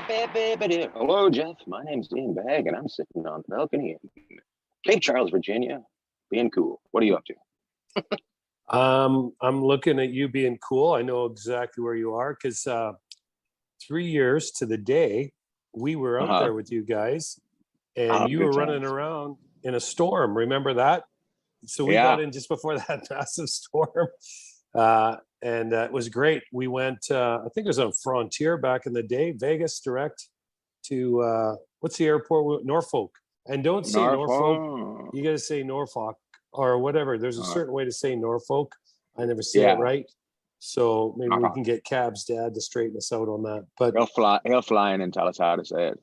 Hello, Jeff. My name's Ian Bagg, and I'm sitting on the balcony in Cape Charles, Virginia, being cool. What are you up to? I'm looking at you being cool. I know exactly where you are because 3 years to the day we were out there with you guys, and you Good were running times. around in a storm. Remember that? So we got in just before that massive storm, and it was great. We went. I think it was on Frontier back in the day, Vegas direct to what's the airport? Norfolk. And don't say Norfolk. You got to say Norfolk or whatever. There's a certain way to say Norfolk. I never say it right. So maybe we can get Cab's dad to straighten us out on that. But he'll fly in and tell us how to say it.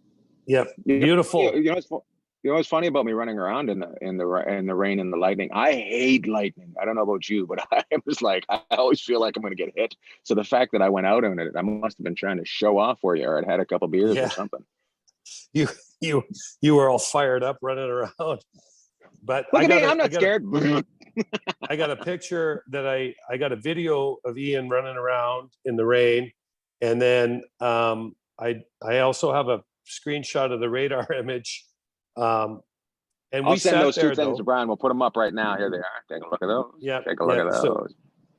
Yep, beautiful. You know what's funny about me running around in the rain and the lightning? I hate lightning. I don't know about you, but I was like, I always feel like I'm going to get hit. So the fact that I went out on it, I must have been trying to show off for you, or I'd had a couple beers or something. You were all fired up running around. But I'm not scared. I got a picture that I got a video of Ian running around in the rain, and then I also have a screenshot of the radar image. And I'll send those two things to Brian. We'll put them up right now. Here they are. Take a look at those. Yeah, take a look at those. So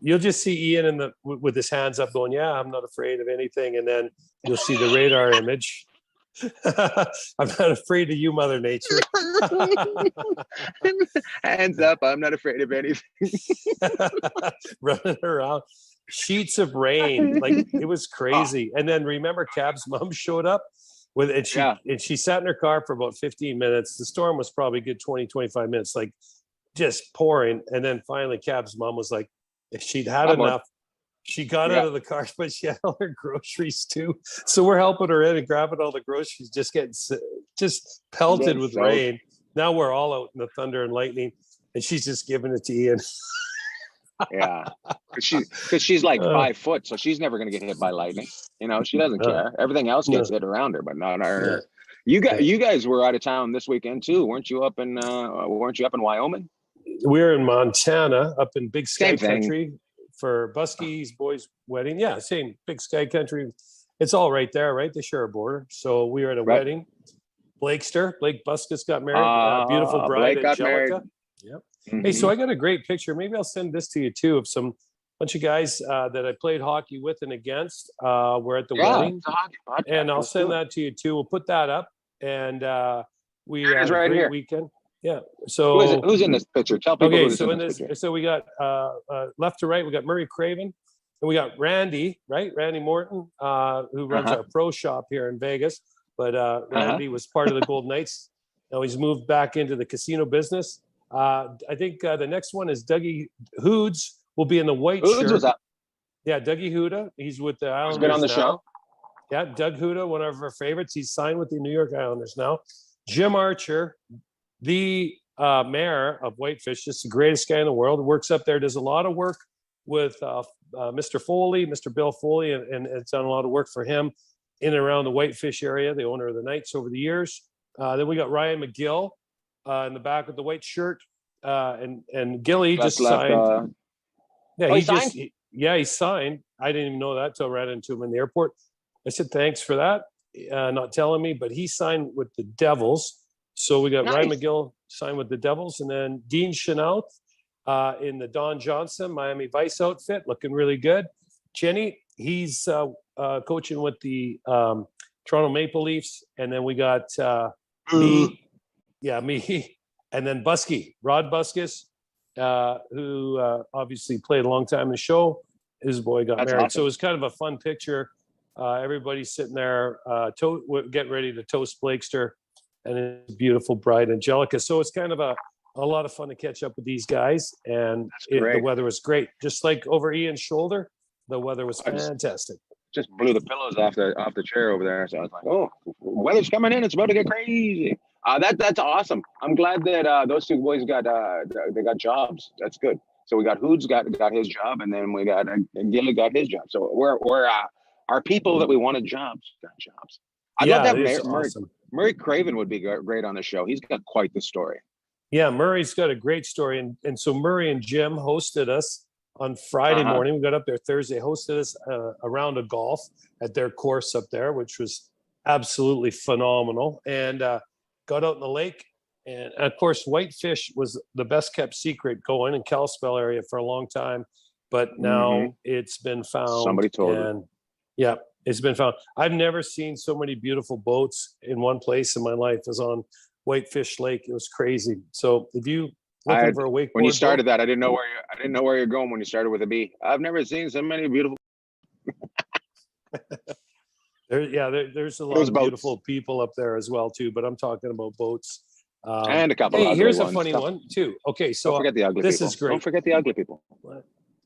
you'll just see Ian with his hands up, going, "Yeah, I'm not afraid of anything," and then you'll see the radar image. I'm not afraid of you, Mother Nature. Hands up, I'm not afraid of anything. Running around, sheets of rain, like it was crazy. And then remember, Cab's mom showed up and she sat in her car for about 15 minutes. The storm was probably a good 20, 25 minutes, like just pouring. And then finally Cab's mom was like, if she'd had enough, she got out of the car, but she had all her groceries too. So we're helping her in and grabbing all the groceries, just getting pelted with rain. Now we're all out in the thunder and lightning, and she's just giving it to Ian. Yeah, because she's like 5 foot, so she's never going to get hit by lightning. You know, she doesn't care. Everything else gets hit around her, but not her. Yeah. You guys were out of town this weekend too, weren't you? Up in Wyoming? We're in Montana, up in Big Sky Country. For Buskey's boys' wedding. Yeah, same Big Sky Country. It's all right there, right? They share a border. So we were at a wedding. Blake Buskus got married. Beautiful bride, Angelica. Yep. Mm-hmm. Hey, so I got a great picture. Maybe I'll send this to you too of some bunch of guys that I played hockey with and against. We're at the wedding. And I'll send that to you too. We'll put that up. And we had a great weekend. Yeah. So who's in this picture? Tell people. Okay. So in this, so we got left to right. We got Murray Craven, and we got Randy, right? Randy Morton, who runs our pro shop here in Vegas. But Randy was part of the Golden Knights. Now he's moved back into the casino business. I think the next one is Dougie Hoods. Will be in the white shirt. Was that? Yeah, Dougie Huda. He's with the Islanders. He's been on the show. Yeah, Doug Huda, one of our favorites. He's signed with the New York Islanders now. Jim Archer, the mayor of Whitefish, just the greatest guy in the world, works up there, does a lot of work with Mr. Foley, Mr. Bill Foley, and it's done a lot of work for him in and around the Whitefish area, the owner of the Knights over the years. Then we got Ryan McGill in the back with the white shirt, and Gilly just signed. He signed. I didn't even know that till I ran into him in the airport. I said, thanks for that, not telling me, but he signed with the Devils. So we got Ryan McGill signed with the Devils, and then Dean Chenault in the Don Johnson Miami Vice outfit, looking really good. Jenny, he's coaching with the Toronto Maple Leafs, and then we got me, and then Rod Buskus, who obviously played a long time in the show. His boy got married, awesome. So it was kind of a fun picture. Everybody's sitting there, getting ready to toast Blakester and his beautiful bride Angelica. So it's kind of a lot of fun to catch up with these guys, and the weather was great. Just like over Ian's shoulder, the weather was fantastic. Just blew the pillows off the chair over there. So I was like, "Oh, weather's coming in. It's about to get crazy." That's awesome. I'm glad that those two boys got jobs. That's good. So we got Hoods got his job, and then we got Gilly got his job. So we're our people that we wanted jobs got jobs. I'd love to have awesome. Murray Craven would be great on the show. He's got quite the story. Yeah, Murray's got a great story. And so Murray and Jim hosted us on Friday morning. We got up there Thursday, hosted us a round of golf at their course up there, which was absolutely phenomenal. And got out in the lake. And of course, whitefish was the best kept secret going in Kalispell area for a long time. But Hmm. now it's been found. Somebody told me. And yeah, it's been found. I've never seen so many beautiful boats in one place in my life as on Whitefish Lake. It was crazy. So if you I looking for a when you wakeboard boat, started that, I didn't know where you're going when you started with a B. I've never seen so many beautiful there's a lot those of boats beautiful people up there as well too. But I'm talking about boats. and a couple of Hey, ugly here's a ones. funny one too. Okay, Don't so forget the ugly this people. is Don't great. forget the ugly people.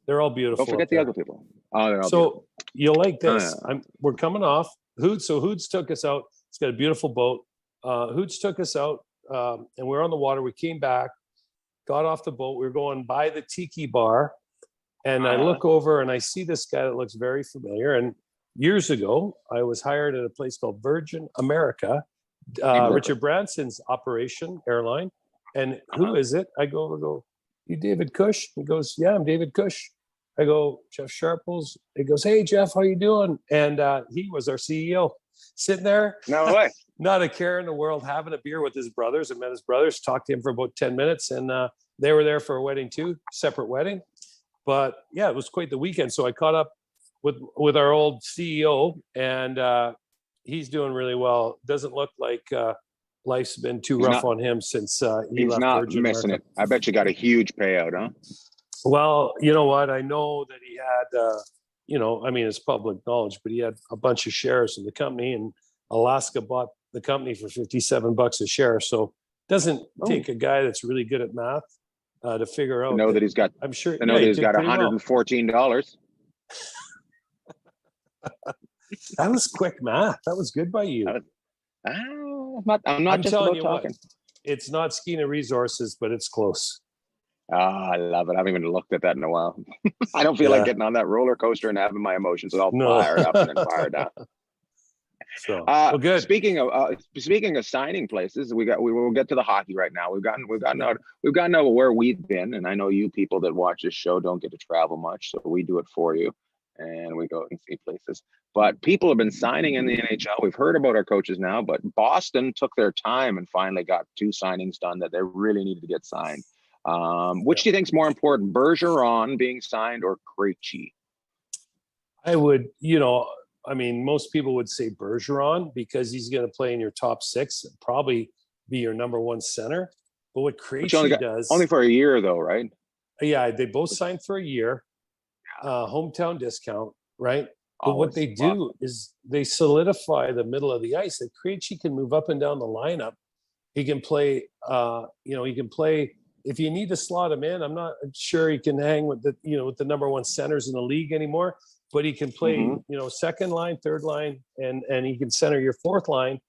They're all Don't beautiful up forget the there. ugly people. Oh, they're all beautiful. So you'll like Oh, this. yeah. We're coming off Hoots. So Hoots took us out. It's got a beautiful boat. Hoots took us out, and we were on the water. We came back, got off the boat. We were going by the tiki bar, and I look over and I see this guy that looks very familiar. And years ago, I was hired at a place called Virgin America, Richard Branson's operation airline. And who is it? I go over, go, you David Cush? He goes, yeah, I'm David Cush. I go, Jeff Sharples. He goes, hey, Jeff, how you doing? And he was our CEO sitting there. No way. Not a care in the world, having a beer with his brothers. I met his brothers, talked to him for about 10 minutes. And they were there for a wedding too, separate wedding. But yeah, it was quite the weekend. So I caught up with our old CEO, and he's doing really well. Doesn't look like life's been too rough on him since he He's left not Virgin missing America. it. I bet you got a huge payout, huh? Well, you know what? I know that he had, I mean, it's public knowledge, but he had a bunch of shares in the company, and Alaska bought the company for $57 a share. So it doesn't take a guy that's really good at math to figure out. To know that he's got. I'm sure. To know that he's got Well. $114. That was quick math. That was good by you. I'm not just telling about you talking. what, it's not Skeena Resources, but it's close. I love it. I haven't even looked at that in a while. I don't feel like getting on that roller coaster and having my emotions all fired up and then fired down. So well, good. Speaking of signing places, we will get to the hockey right now. We've gotten over where we've been, and I know you people that watch this show don't get to travel much, so we do it for you, and we go and see places. But people have been signing in the NHL. We've heard about our coaches now, but Boston took their time and finally got 2 signings done that they really needed to get signed. Which do you think is more important, Bergeron being signed or Krejci? I would, I mean, most people would say Bergeron because he's going to play in your top 6 and probably be your number 1 center. But what Krejci does... Only for a year, though, right? Yeah, they both signed for a year. Hometown discount, right? But what they do is they solidify the middle of the ice. That Krejci can move up and down the lineup. He can play, he can play... If you need to slot him in, I'm not sure he can hang with with the number 1 centers in the league anymore. But he can play, second line, third line, and he can center your 4th line.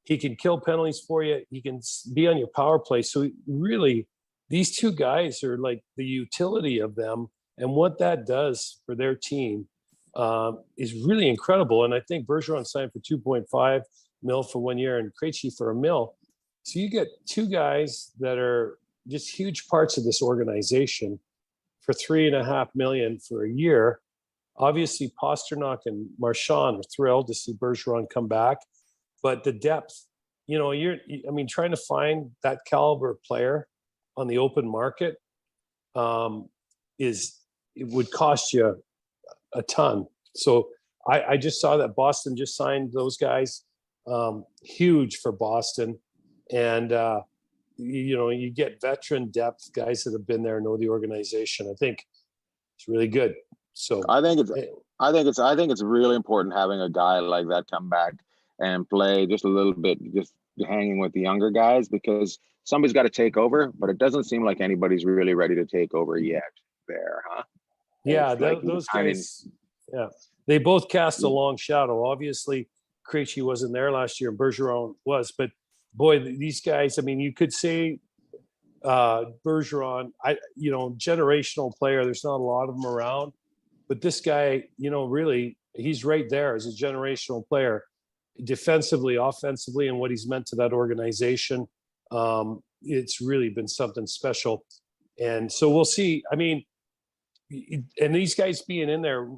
He can kill penalties for you. He can be on your power play. So really, these 2 guys are like the utility of them, and what that does for their team is really incredible. And I think Bergeron signed for $2.5 million for 1 year, and Krejci for $1 million. So you get 2 guys that are just huge parts of this organization for $3.5 million for a year. Obviously, Pastrnak and Marchand are thrilled to see Bergeron come back, but the depth, trying to find that caliber player on the open market it would cost you a ton. So I just saw that Boston just signed those guys, huge for Boston, and you get veteran depth, guys that have been there, know the organization. I think it's really good. So I think it's really important having a guy like that come back and play just a little bit, just hanging with the younger guys, because somebody's got to take over, but it doesn't seem like anybody's really ready to take over yet there, huh? Yeah, those guys, they both cast a long shadow. Obviously, Krejci wasn't there last year, and Bergeron was, but boy, these guys, I mean, you could say Bergeron, generational player, there's not a lot of them around. But this guy, really, he's right there as a generational player, defensively, offensively, and what he's meant to that organization. It's really been something special. And so we'll see. I mean, and these guys being in there,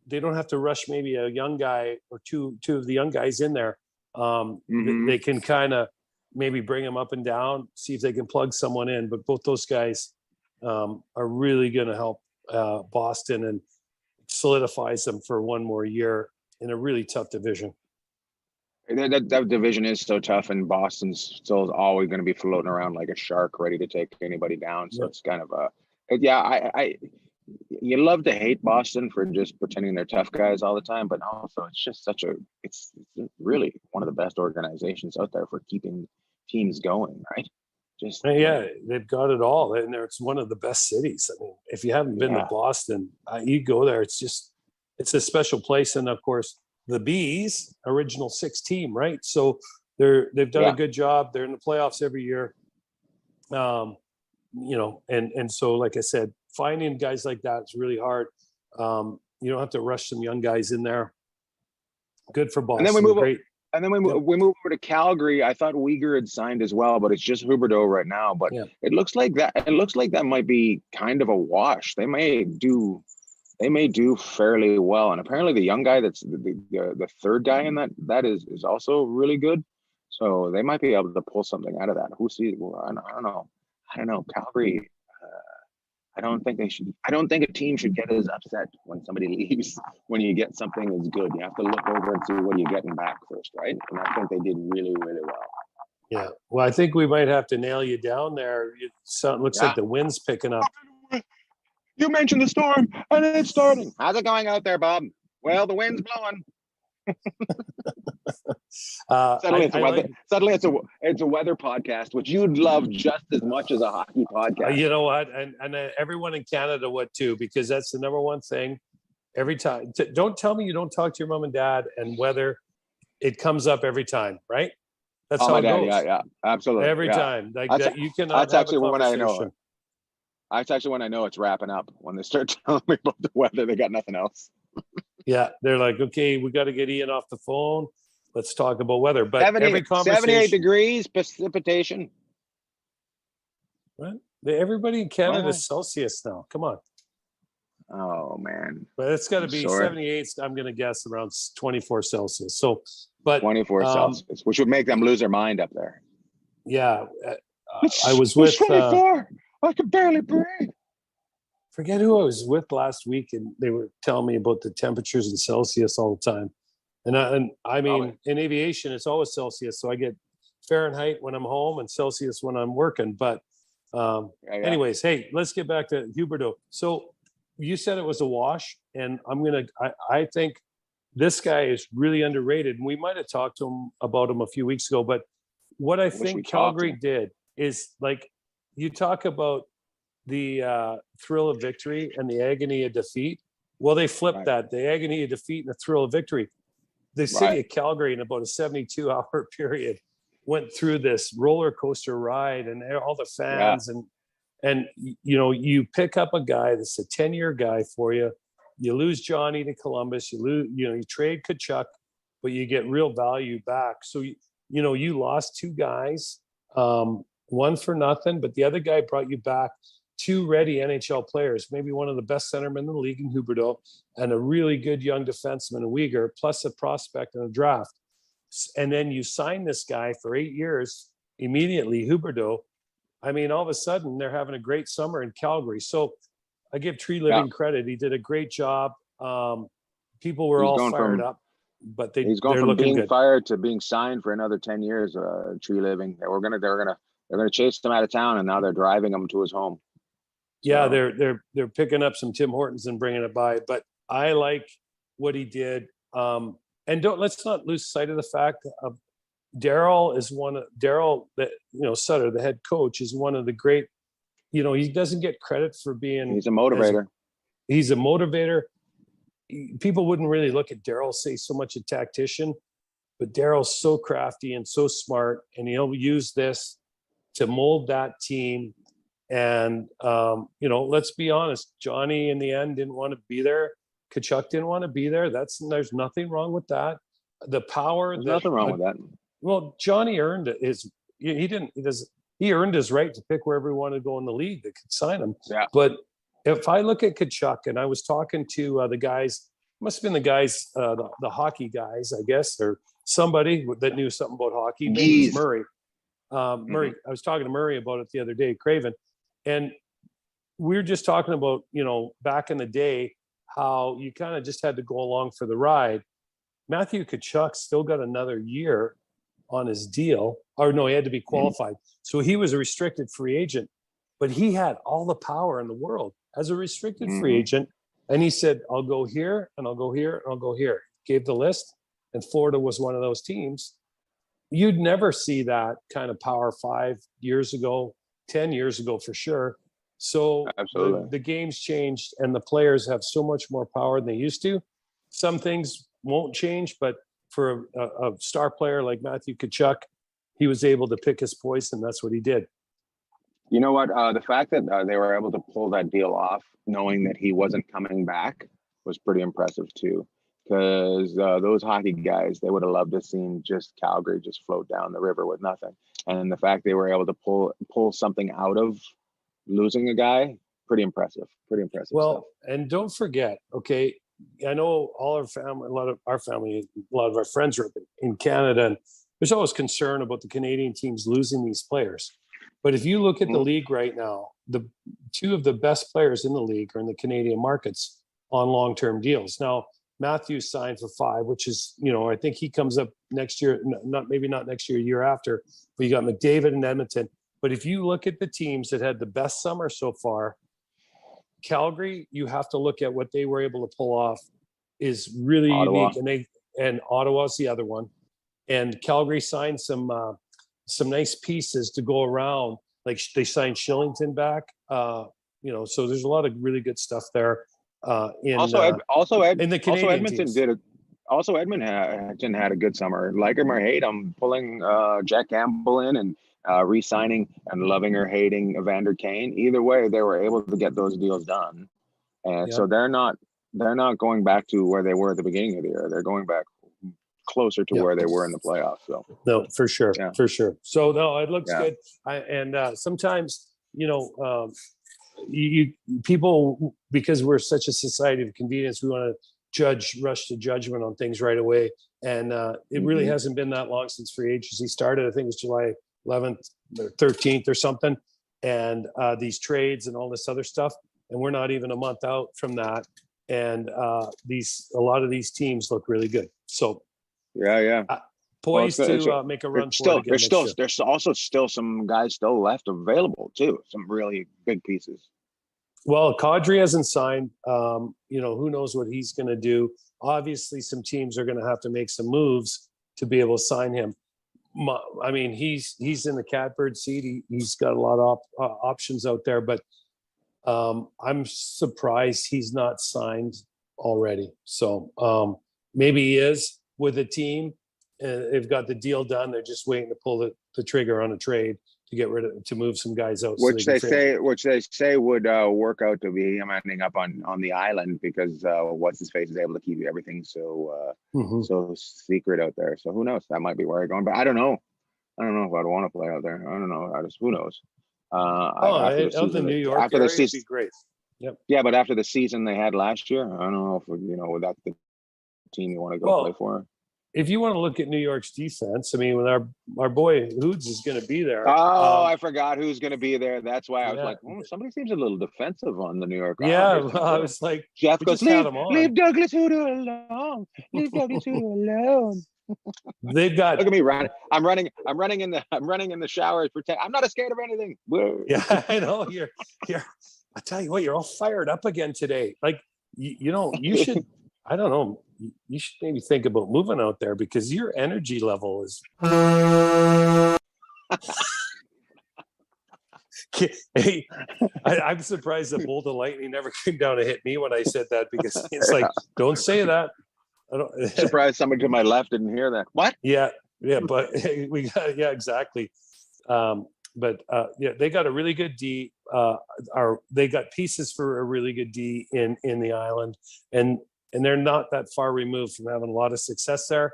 they don't have to rush maybe a young guy or two of the young guys in there. They can kind of maybe bring them up and down, see if they can plug someone in. But both those guys are really going to help Boston and solidifies them for one more year in a really tough division. That division is so tough, and Boston's still always going to be floating around like a shark, ready to take anybody down. So it's kind of you love to hate Boston for just pretending they're tough guys all the time, but also it's just it's really one of the best organizations out there for keeping teams going, right? They've got it all, and it's one of the best cities. I mean, if you haven't been to Boston, you go there. It's a special place, and of course, the Bees, original 6 team, right? So they've done a good job. They're in the playoffs every year. And so, like I said, finding guys like that is really hard. You don't have to rush some young guys in there. Good for Boston. And then we move over to Calgary. I thought Uyghur had signed as well, but it's just Huberdeau right now. But it looks like that might be kind of a wash. They may do fairly well. And apparently the young guy that's the third guy in that is also really good. So they might be able to pull something out of that. Who sees? Well, I don't know. Calgary. I don't think a team should get as upset when somebody leaves when you get something as good. You have to look over and see what you're getting back first, right? And I think they did really, really well. Yeah. Well, I think we might have to nail you down there. It looks like the wind's picking up. You mentioned the storm, and it's starting. How's it going out there, Bob? Well, the wind's blowing. Suddenly it's a weather podcast, which you'd love just as much as a hockey podcast. You know what? And everyone in Canada would too, because that's the number one thing. Every time, don't tell me you don't talk to your mom and dad and weather. It comes up every time, right? That's how it goes. Yeah, absolutely. Every time, that you cannot. That's actually when I know. That's actually when I know it's wrapping up, when they start telling me about the weather. They got nothing else. Yeah, they're like, okay, we got to get Ian off the phone. Let's talk about weather. But 78 degrees, precipitation. What? Everybody in Canada is Celsius now. Come on. Oh, man. But it's got to be 78. I'm going to guess around 24 Celsius. So, but 24 Celsius, which would make them lose their mind up there. Yeah. I was with 24. I could barely breathe. Forget who I was with last week, and they were telling me about the temperatures in Celsius all the time. And I mean, in aviation, it's always Celsius. So I get Fahrenheit when I'm home and Celsius when I'm working. But anyways, hey, let's get back to Huberdeau. So you said it was a wash, and I think this guy is really underrated. And we might have talked to him about him a few weeks ago, but what I think Calgary did is, like, you talk about the thrill of victory and the agony of defeat. Well, they flipped that, the agony of defeat and the thrill of victory. The city of Calgary, in about a 72-hour period, went through this roller coaster ride, and all the fans and you pick up a guy that's a 10-year guy for you. You lose Johnny to Columbus. You trade Tkachuk, but you get real value back. So you lost 2 guys, one for nothing, but the other guy brought you back 2 ready NHL players, maybe one of the best centermen in the league in Huberdeau, and a really good young defenseman in Uyghur, plus a prospect in a draft. And then you sign this guy for 8 years immediately, Huberdeau. I mean, all of a sudden, they're having a great summer in Calgary. So I give Tree Living credit. He did a great job. People were all fired up, but he's going from being fired to being signed for another 10 years. Tree Living. They're gonna chase him out of town, and now they're driving him to his home. Yeah, they're picking up some Tim Hortons and bringing it by. But I like what he did. And let's not lose sight of the fact of Daryl Sutter, the head coach, is one of the great. He doesn't get credit for being. He's a motivator. He's a motivator. People wouldn't really look at Daryl, say so much a tactician, but Daryl's so crafty and so smart, and he'll use this to mold that team. And, let's be honest, Johnny in the end didn't want to be there. Tkachuk didn't want to be there. There's nothing wrong with that. The power. There's nothing wrong with that. Well, Johnny earned he earned his right to pick wherever he wanted to go in the league that could sign him. Yeah. But if I look at Tkachuk, and I was talking to the guys, must have been the guys, the hockey guys, I guess, or somebody that knew something about hockey. His name Geez. was Murray. Murray, I was talking to Murray about it the other day, Craven, and we were just talking about, back in the day, how you kind of just had to go along for the ride. Matthew Tkachuk still got another year on his deal, or no, he had to be qualified. So he was a restricted free agent, but he had all the power in the world as a restricted free agent. And he said, I'll go here and I'll go here and I'll go here. Gave the list, and Florida was one of those teams. You'd never see that kind of power 5 years ago, 10 years ago for sure. So the game's changed, and the players have so much more power than they used to. Some things won't change, but for a star player like Matthew Tkachuk, he was able to pick his poison. That's what he did. You know what? The fact that they were able to pull that deal off, knowing that he wasn't coming back, was pretty impressive too. Because those hockey guys, they would have loved to see just Calgary just float down the river with nothing. And the fact they were able to pull something out of losing a guy, pretty impressive. Pretty impressive. Well, stuff. And don't forget, okay, I know all our family, a lot of our friends are in Canada, and there's always concern about the Canadian teams losing these players. But if you look at the league right now, the two of the best players in the league are in the Canadian markets on long-term deals. Now, Matthews signed for 5, which is, I think he comes up next year, maybe not next year, year after, but you got McDavid in Edmonton. But if you look at the teams that had the best summer so far, Calgary, you have to look at what they were able to pull off is really Ottawa. unique. And Ottawa's the other one. And Calgary signed some nice pieces to go around. Like they signed Shillington back. So there's a lot of really good stuff there. In the Canadian teams. Edmonton had a good summer. Like him or hate him, pulling Jack Campbell in and re-signing and loving or hating Evander Kane. Either way, they were able to get those deals done, and so they're not going back to where they were at the beginning of the year. They're going back closer to where they were in the playoffs. So no, for sure. So no, it looks good. Sometimes people, because we're such a society of convenience, we want to rush to judgment on things right away. And it really hasn't been that long since free agency started. I think it was July 11th or 13th or something. And these trades and all this other stuff. And we're not even a month out from that. And a lot of these teams look really good. So poised to make a run for it again. There's also still some guys still left available too. Some really big pieces. Well, Kadri hasn't signed. Who knows what he's going to do. Obviously, some teams are going to have to make some moves to be able to sign him. I mean, he's in the catbird seat. He's got a lot of options out there, but I'm surprised he's not signed already. So maybe he is with a team. They've got the deal done. They're just waiting to pull the trigger on a trade to move some guys out. Which they say would work out to be him ending up on the island because what's his face is able to keep everything so secret out there. So who knows? That might be where I'm going. But I don't know. I don't know if I'd want to play out there. I don't know. Who knows? Out the New York after area, the season, would be great. Yep. Yeah, but after the season they had last year, I don't know if that's the team you want to go play for. If you want to look at New York's defense, I mean, when our boy Hoods is going to be there. I forgot who's going to be there. That's why I was like, somebody seems a little defensive on the New York. I was like, Jeff goes, leave Douglas Hooder alone. Leave Douglas Hooder alone. They've got. Look at me running. I'm running in the shower. I'm not scared of anything. Yeah, I know. You're. I tell you what, you're all fired up again today. Like you should. I don't know. You should maybe think about moving out there because your energy level is. Hey, I'm surprised that bolt of lightning never came down to hit me when I said that because it's like, don't say that. I don't. Surprised somebody to my left didn't hear that. What? Yeah, but we got exactly. They got a really good D. They got pieces for a really good D in the island, and they're not that far removed from having a lot of success there.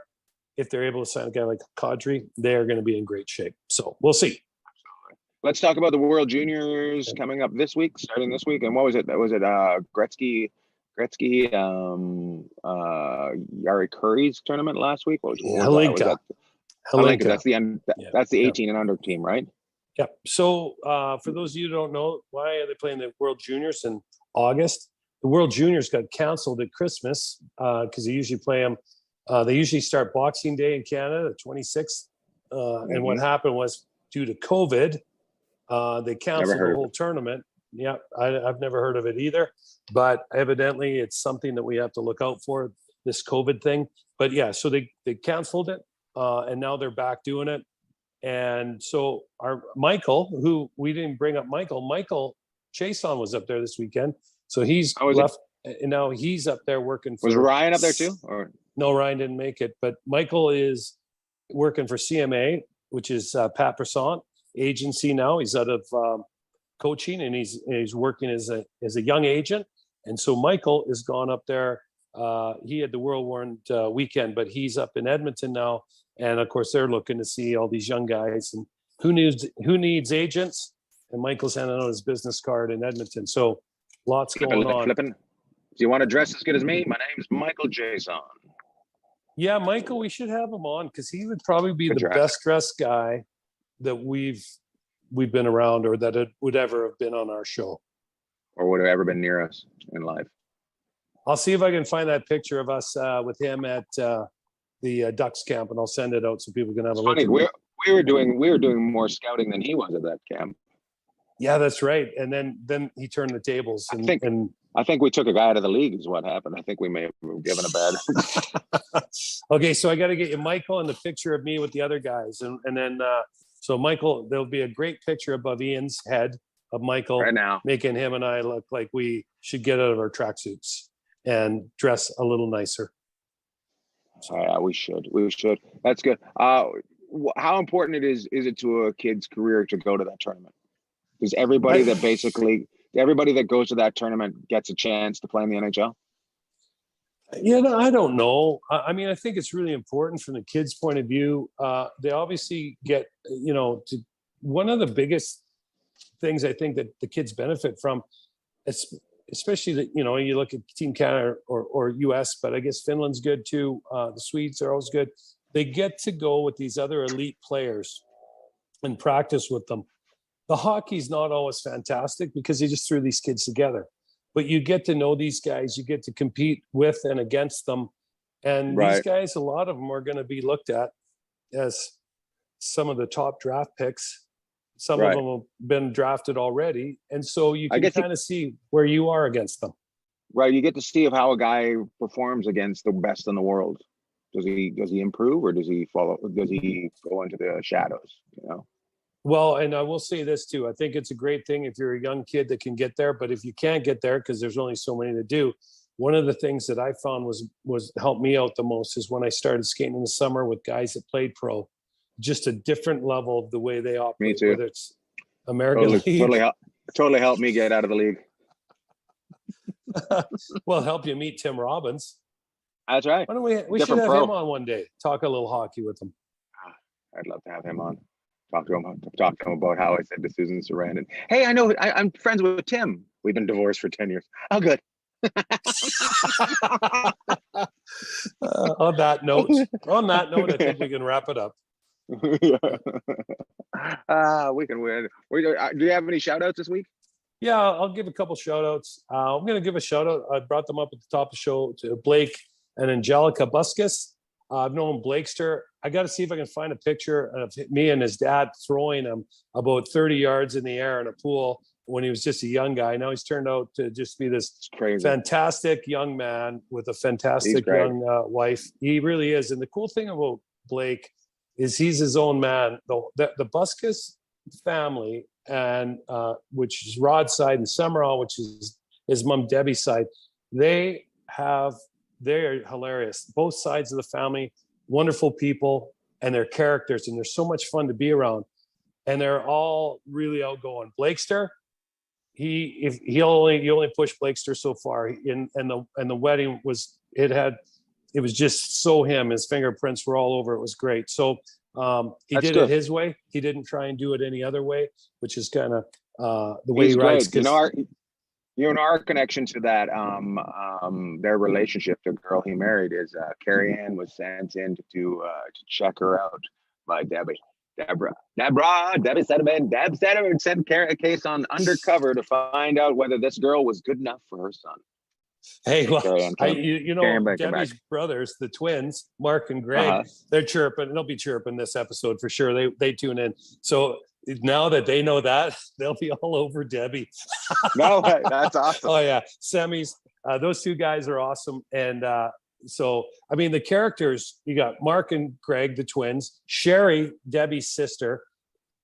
If they're able to sign a guy like Kadri, they are going to be in great shape. So we'll see. Let's talk about the World Juniors coming up starting this week. And what was it? Was it Gretzky Gretzky, Yari Curry's tournament last week. What was that? Hlinka. That's the end. Yeah. That's the 18 and under team, right? Yeah. So for those of you who don't know, why are they playing the World Juniors in August? The World Juniors got canceled at Christmas because they usually play them. They usually start Boxing Day in Canada, the 26th. And what happened was, due to COVID, they canceled the whole tournament. Yeah, I've never heard of it either. But evidently, it's something that we have to look out for, this COVID thing. But yeah, so they canceled it, and now they're back doing it. And so our Michael, who we didn't bring up, Michael Chason was up there this weekend. So he's left, and now he's up there working for. Was Ryan up there too? Or no, Ryan didn't make it. But Michael is working for CMA, which is Pat Brisson agency now. He's out of coaching, and he's working as a young agent. And so Michael has gone up there. He had the Whirlwind weekend, but he's up in Edmonton now. And of course, they're looking to see all these young guys, and who needs agents. And Michael's handing out his business card in Edmonton. So lots going on. Flipping. Do you want to dress as good as me? My name's Michael Jason. Yeah, Michael, we should have him on because he would probably be the best dressed guy that we've been around, or that it would ever have been on our show, or would have ever been near us in life. I'll see if I can find that picture of us with him at the Ducks camp, and I'll send it out so people can have a look. We were doing more scouting than he was at that camp. Yeah, that's right. And then he turned the tables. I think we took a guy out of the league is what happened. I think we may have given a bad. Okay, so I got to get you Michael and the picture of me with the other guys, and then so Michael, there'll be a great picture above Ian's head of Michael right now, making him and I look like we should get out of our tracksuits and dress a little nicer. Yeah, we should. That's good. How important is it to a kid's career to go to that tournament? Does everybody that goes to that tournament gets a chance to play in the NHL? Yeah, no, I don't know. I mean, I think it's really important from the kids' point of view. They obviously get, one of the biggest things I think that the kids benefit from, especially that, you look at Team Canada or US, but I guess Finland's good too. The Swedes are always good. They get to go with these other elite players and practice with them. The hockey's not always fantastic because they just threw these kids together. But you get to know these guys, you get to compete with and against them. And these guys, a lot of them are going to be looked at as some of the top draft picks. Some of them have been drafted already. And so you can kind of see where you are against them. Right. You get to see how a guy performs against the best in the world. Does he improve, or does he go into the shadows, Well, and I will say this too. I think it's a great thing if you're a young kid that can get there, but if you can't get there because there's only so many to do, one of the things that I found was helped me out the most is when I started skating in the summer with guys that played pro. Just a different level of the way they operate. Me too. Whether it's American League. Totally helped me get out of the league. Well, help you meet Tim Robbins. That's right. Why don't we should have him on one day. Talk a little hockey with him. I'd love to have him on. Talk to him about how I said to Susan Sarandon, "Hey, I know I'm friends with Tim. We've been divorced for 10 years. Oh, good." On that note, I think we can wrap it up. We can win. Do you have any shout outs this week? Yeah, I'll give a couple shout outs. I'm going to give a shout out. I brought them up at the top of the show to Blake and Angelica Buskus. I've known Blakester. I got to see if I can find a picture of me and his dad throwing him about 30 yards in the air in a pool when he was just a young guy. Now he's turned out to just be this fantastic young man with a fantastic young wife. He really is. And the cool thing about Blake is he's his own man. The Buskus family, and which is Rod's side, and Summerall, which is his mom Debbie's side, they're hilarious. Both sides of the family, wonderful people, and their characters, and they're so much fun to be around. And they're all really outgoing. Blakester, he only pushed Blakester so far. And the wedding was it was just so him. His fingerprints were all over. It was great. So he did it his way. He didn't try and do it any other way, which is kind of the way he writes. You and our connection to that, their relationship, the girl he married, is Carrie Ann was sent in to check her out by Debbie. Debbie Sentiment. Deb Sentiment sent a case on undercover to find out whether this girl was good enough for her son. Hey, well, you know, Debbie's brothers, the twins, Mark and Greg, they're chirping. They'll be chirping this episode for sure. They tune in. So now that they know that, they'll be all over Debbie. No way. That's awesome. Oh, yeah. Semis. Those two guys are awesome. And so, I mean, the characters, you got Mark and Greg, the twins, Sherry, Debbie's sister.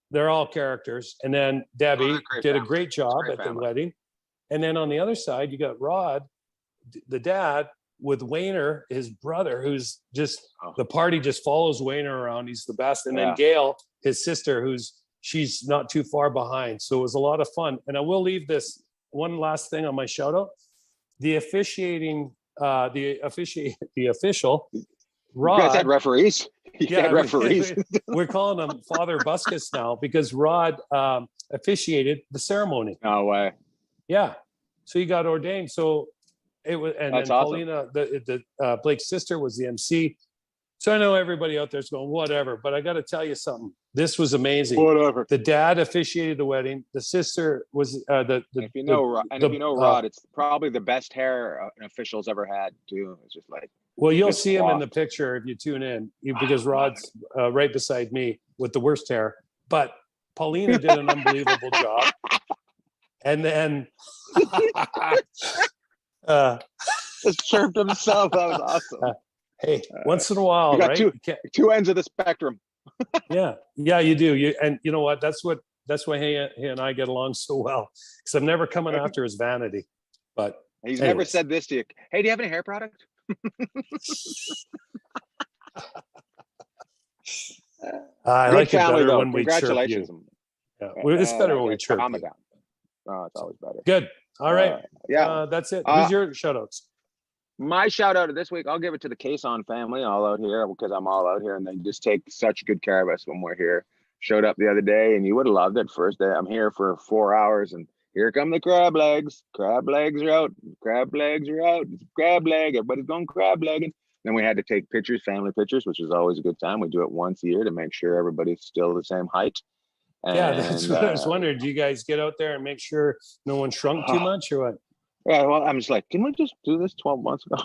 They're all characters. And then Debbie did a great job at the wedding. And then on the other side, you got Rod, the dad, with Wayner, his brother, who's just, the party just follows Wayner around. He's the best. And then Gail, his sister, she's not too far behind. So it was a lot of fun. And I will leave this one last thing on my shout out. The officiating, the official, Rod. You guys had referees? Referees. We're calling him Father Buskus now because Rod officiated the ceremony. No way. Yeah. So he got ordained. So it was, and then Paulina, the Blake's sister, was the MC. So I know everybody out there's going, whatever, but I got to tell you something. This was amazing. Whatever. The dad officiated the wedding. The sister was if you know Rod, it's probably the best hair an official's ever had too. It's just like, well, you'll see him in the picture if you tune in, because Rod's right beside me with the worst hair. But Paulina did an unbelievable job. And then just chirped himself. That was awesome. Hey, once in a while, you got right? Two ends of the spectrum. Yeah, you do. And you know what? That's why he and I get along so well, because I'm never coming after his vanity. But he's never said this to you. Hey, do you have any hair product? I like it better when we chirp Congratulations. you. Yeah, it's better when we chirp you. Oh, it's always better. Good. All right. That's it. Who's your shout outs? My shout out this week, I'll give it to the Cason family all out here, because I'm all out here and they just take such good care of us when we're here. Showed up the other day and you would have loved it. First day, I'm here for 4 hours and here come the crab legs. Crab legs are out. Crab legs are out. It's crab leg. Everybody's going crab legging. Then we had to take pictures, family pictures, which is always a good time. We do it once a year to make sure everybody's still the same height. And, yeah, that's what I was wondering. Do you guys get out there and make sure no one shrunk too much or what? Yeah, well, I'm just like, can we just do this 12 months ago?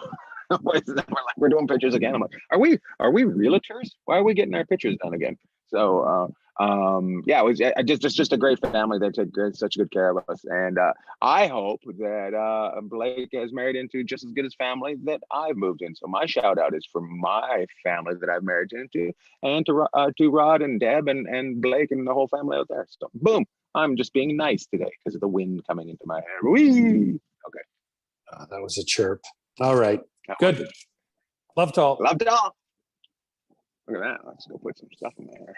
We're doing pictures again. I'm like, are we realtors? Why are we getting our pictures done again? So, it's just a great family. They take such good care of us, and I hope that Blake has married into just as good as family that I've moved in. So my shout out is for my family that I've married into, and to Rod and Deb and Blake and the whole family out there. So boom, I'm just being nice today because of the wind coming into my hair. Whee! Okay, that was a chirp. All right, good. Love to all. Love to all. Look at that. Let's go put some stuff in there.